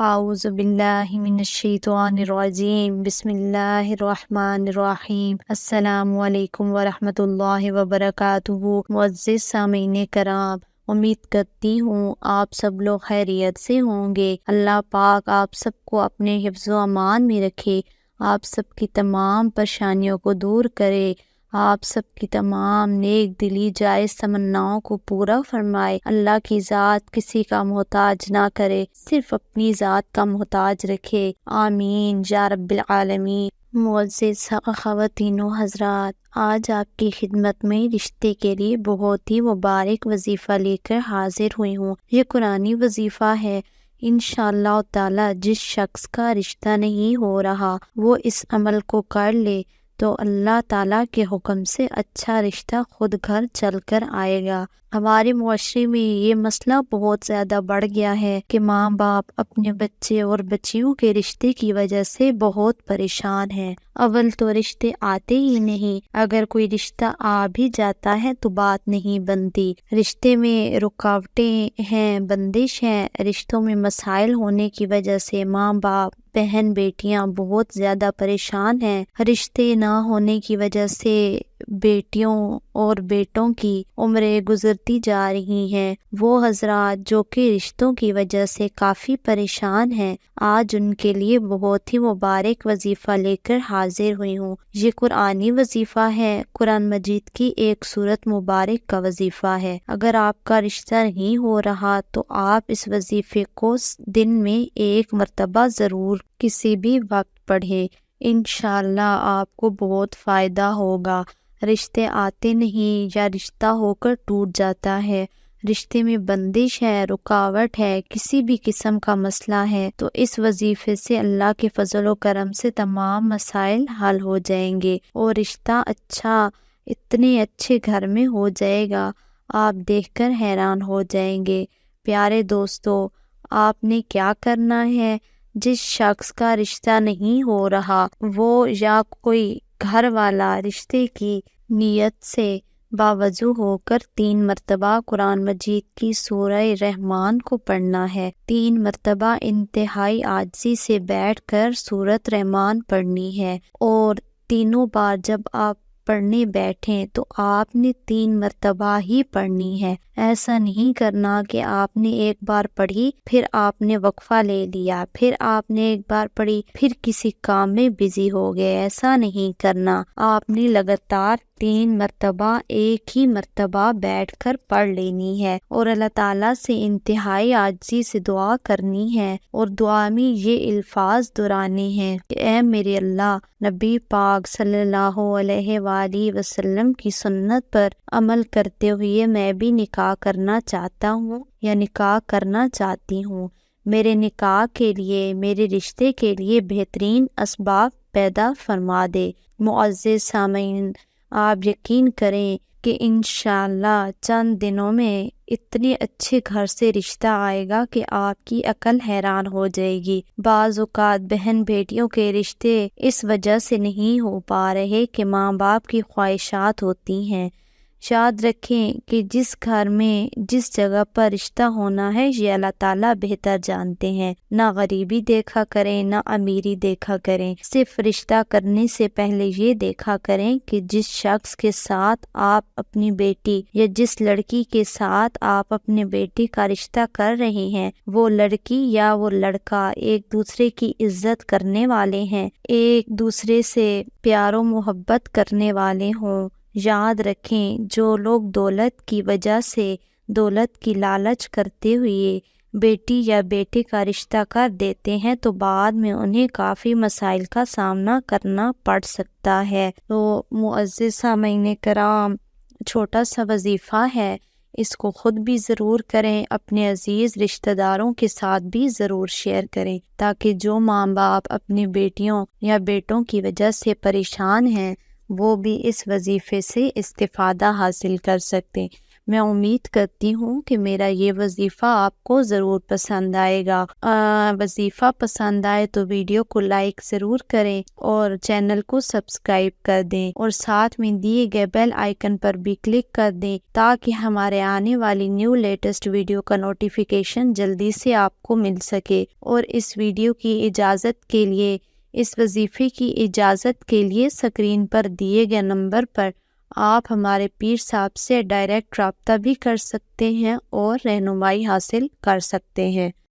اعوذ باللہ من الشیطان الرجیم، بسم اللہ الرحمن الرحیم۔ السلام علیکم ورحمۃ اللہ وبرکاتہ۔ معزز سامعین کرام، امید کرتی ہوں آپ سب لوگ خیریت سے ہوں گے۔ اللہ پاک آپ سب کو اپنے حفظ و امان میں رکھے، آپ سب کی تمام پریشانیوں کو دور کرے، آپ سب کی تمام نیک دلی جائز تمناؤں کو پورا فرمائے۔ اللہ کی ذات کسی کا محتاج نہ کرے، صرف اپنی ذات کا محتاج رکھے، آمین یا رب العالمین۔ معزز خواتین و حضرات، آج آپ کی خدمت میں رشتے کے لیے بہت ہی مبارک وظیفہ لے کر حاضر ہوئی ہوں۔ یہ قرآنی وظیفہ ہے۔ انشاءاللہ تعالی جس شخص کا رشتہ نہیں ہو رہا وہ اس عمل کو کر لے تو اللہ تعالیٰ کے حکم سے اچھا رشتہ خود گھر چل کر آئے گا۔ ہمارے معاشرے میں یہ مسئلہ بہت زیادہ بڑھ گیا ہے کہ ماں باپ اپنے بچے اور بچیوں کے رشتے کی وجہ سے بہت پریشان ہیں۔ اول تو رشتے آتے ہی نہیں، اگر کوئی رشتہ آ بھی جاتا ہے تو بات نہیں بنتی، رشتے میں رکاوٹیں ہیں، بندش ہیں، رشتوں میں مسائل ہونے کی وجہ سے ماں باپ بہن بیٹیاں بہت زیادہ پریشان ہیں۔ رشتے نہ ہونے کی وجہ سے بیٹیوں اور بیٹوں کی عمریں گزرتی جا رہی ہیں۔ وہ حضرات جو کہ رشتوں کی وجہ سے کافی پریشان ہیں، آج ان کے لیے بہت ہی مبارک وظیفہ لے کر حاضر ہوئی ہوں۔ یہ قرآنی وظیفہ ہے، قرآن مجید کی ایک سورت مبارک کا وظیفہ ہے۔ اگر آپ کا رشتہ نہیں ہو رہا تو آپ اس وظیفے کو دن میں ایک مرتبہ ضرور کسی بھی وقت پڑھیں، انشاءاللہ آپ کو بہت فائدہ ہوگا۔ رشتے آتے نہیں یا رشتہ ہو کر ٹوٹ جاتا ہے، رشتے میں بندش ہے، رکاوٹ ہے، کسی بھی قسم کا مسئلہ ہے تو اس وظیفے سے اللہ کے فضل و کرم سے تمام مسائل حل ہو جائیں گے اور رشتہ اچھا، اتنے اچھے گھر میں ہو جائے گا، آپ دیکھ کر حیران ہو جائیں گے۔ پیارے دوستو، آپ نے کیا کرنا ہے؟ جس شخص کا رشتہ نہیں ہو رہا وہ یا کوئی گھر والا رشتے کی نیت سے باوضو ہو کر 3 مرتبہ قرآن مجید کی سورہ رحمان کو پڑھنا ہے، 3 مرتبہ انتہائی عاجزی سے بیٹھ کر سورۃ رحمان پڑھنی ہے، اور تینوں بار جب آپ پڑھنے بیٹھیں تو آپ نے 3 مرتبہ ہی پڑھنی ہے۔ ایسا نہیں کرنا کہ آپ نے ایک بار پڑھی پھر آپ نے وقفہ لے لیا، پھر آپ نے ایک بار پڑھی پھر کسی کام میں بزی ہو گئے، ایسا نہیں کرنا۔ آپ نے لگاتار 3 مرتبہ ایک ہی مرتبہ بیٹھ کر پڑھ لینی ہے اور اللہ تعالیٰ سے انتہائی عاجزی سے دعا کرنی ہے، اور دعا میں یہ الفاظ دہرانے ہیں کہ اے میرے اللہ، نبی پاک صلی اللہ علیہ وآلہ وسلم کی سنت پر عمل کرتے ہوئے میں بھی نکاح کرنا چاہتا ہوں یا نکاح کرنا چاہتی ہوں۔ میرے نکاح کے لیے، میرے رشتے کے لیے بہترین اسباب پیدا فرما دے۔ معزز سامعین، آپ یقین کریں کہ انشاءاللہ چند دنوں میں اتنے اچھے گھر سے رشتہ آئے گا کہ آپ کی عقل حیران ہو جائے گی۔ بعض اوقات بہن بیٹیوں کے رشتے اس وجہ سے نہیں ہو پا رہے کہ ماں باپ کی خواہشات ہوتی ہیں۔ یاد رکھیں کہ جس گھر میں جس جگہ پر رشتہ ہونا ہے یہ اللہ تعالیٰ بہتر جانتے ہیں۔ نہ غریبی دیکھا کریں، نہ امیری دیکھا کریں، صرف رشتہ کرنے سے پہلے یہ دیکھا کریں کہ جس شخص کے ساتھ آپ اپنی بیٹی یا جس لڑکی کے ساتھ آپ اپنے بیٹی کا رشتہ کر رہے ہیں وہ لڑکی یا وہ لڑکا ایک دوسرے کی عزت کرنے والے ہیں، ایک دوسرے سے پیار و محبت کرنے والے ہوں۔ یاد رکھیں جو لوگ دولت کی وجہ سے، دولت کی لالچ کرتے ہوئے بیٹی یا بیٹے کا رشتہ کر دیتے ہیں تو بعد میں انہیں کافی مسائل کا سامنا کرنا پڑ سکتا ہے۔ تو معزز سامعین کرام، چھوٹا سا وظیفہ ہے، اس کو خود بھی ضرور کریں، اپنے عزیز رشتہ داروں کے ساتھ بھی ضرور شیئر کریں تاکہ جو ماں باپ اپنی بیٹیوں یا بیٹوں کی وجہ سے پریشان ہیں وہ بھی اس وظیفے سے استفادہ حاصل کر سکتے۔ میں امید کرتی ہوں کہ میرا یہ وظیفہ آپ کو ضرور پسند آئے گا۔ وظیفہ پسند آئے تو ویڈیو کو لائک ضرور کریں اور چینل کو سبسکرائب کر دیں اور ساتھ میں دیے گئے بیل آئیکن پر بھی کلک کر دیں تاکہ ہمارے آنے والی نیو لیٹسٹ ویڈیو کا نوٹیفیکیشن جلدی سے آپ کو مل سکے۔ اور اس ویڈیو کی اجازت کے لیے، اس وظیفے کی اجازت کے لیے اسکرین پر دیے گئے نمبر پر آپ ہمارے پیر صاحب سے ڈائریکٹ رابطہ بھی کر سکتے ہیں اور رہنمائی حاصل کر سکتے ہیں۔